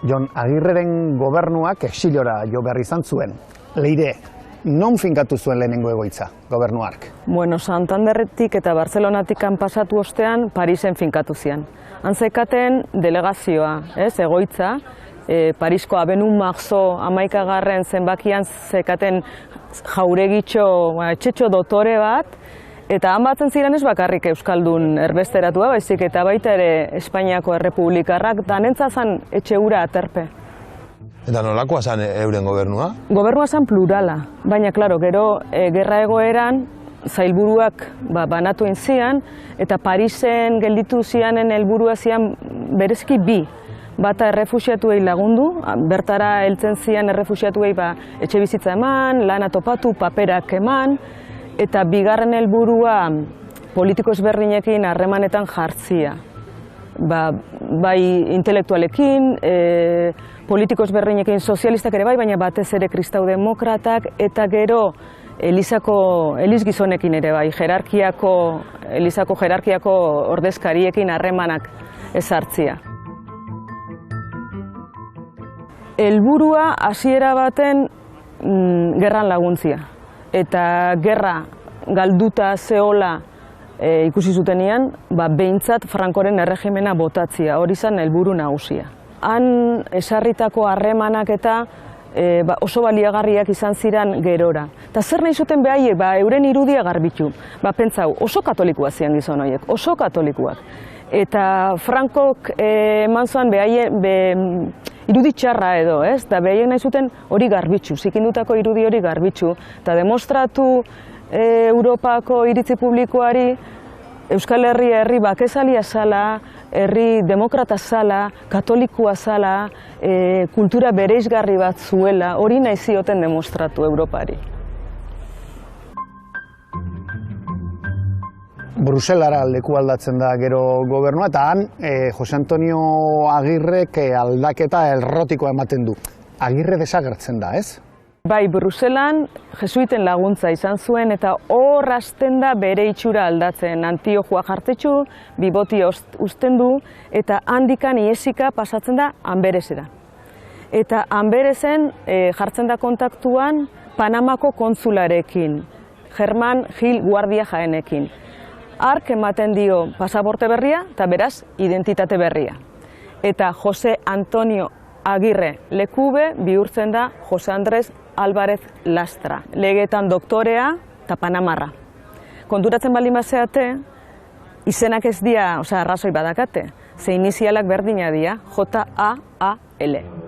Jon Agirreren gobernuak exiliora jo behar izan zuen. Leire, non finkatu zuen lehenengo egoitza gobernuark? Bueno, Santanderretik eta Barcelonatik pasatu ostean Parisen finkatu zian. Hantzekaten delegazioa, egoitza, Parisko Avenue Marceau 11. zenbakian zekaten jauregitxo, etxetxo dotore bat, eta han batzen ziren ez bakarrik Euskaldun erbesteratua, baizik eta baita ere Espainiako Errepublikarrak, danentza zan etxe hura aterpe. Eta nolakoa zan euren gobernua? Gobernua zan plurala, baina, klaro, gero gerra egoeran zailburuak banatu zian, eta Parisen gelditu zianen helburua zian berezki bi. Bata errefuxiatuei lagundu, bertara heltzen zian errefuxiatuei etxe bizitza eman, lana topatu, paperak eman, eta bigarren helburua politiko ezberdinekin harremanetan jartzia. Bai intelektualekin, politiko ezberdinekin sozialistak ere bai, baina batez ere kristau demokratak, eta gero eliz gizonekin ere bai, elizako jerarkiako ordezkariekin harremanak ezartzia. Helburua hasiera baten gerran laguntzia. Eta gerra galduta zeola ikusi zutenean, behintzat Frankoren erregimena botatzia, hori zen helburu nagusia. Han esarritako harremanak eta oso baliagarriak izan ziren gerora. Eta zer nahi zuten behaiek, euren irudia garbitu. Pentsau, oso katolikoak zian gizon horiek, oso katolikoak. Eta Frankok eman zuen irudi txarra edo, eta behaiek nahi zuten hori garbitzu, zikindutako irudi hori garbitzu, eta demostratu Europako iritzi publikoari Euskal Herria herri bakezalia zala, herri demokrata zala, katolikoa zala, kultura bereizgarri bat zuela, hori nahi zioten demostratu Europari. Bruselara leku aldatzen da gero gobernua, eta han Jose Antonio Agirrek aldaketa errotikoa ematen du. Agirre desagertzen da, ez? Bai, Bruselan jesuiten laguntza izan zuen, eta hor hasten da bere itxura aldatzen. Antiojoa jartetxu, biboti uzten du, eta handikan iesika pasatzen da Anberesera. Eta Anberesen jartzen da kontaktuan Panamako kontsularekin, Germán Gil Guardia Jaenekin. Hark ematen dio pasaporte berria eta beraz identitate berria. Eta Jose Antonio Agirre lekube bihurtzen da Jose Andres Álvarez Lastra. Legetan doktorea eta Panamarra. Konturatzen baldin bazeate, izenak ez dia, arrazoi badakate, ze inizialak berdina dia, J-A-A-L.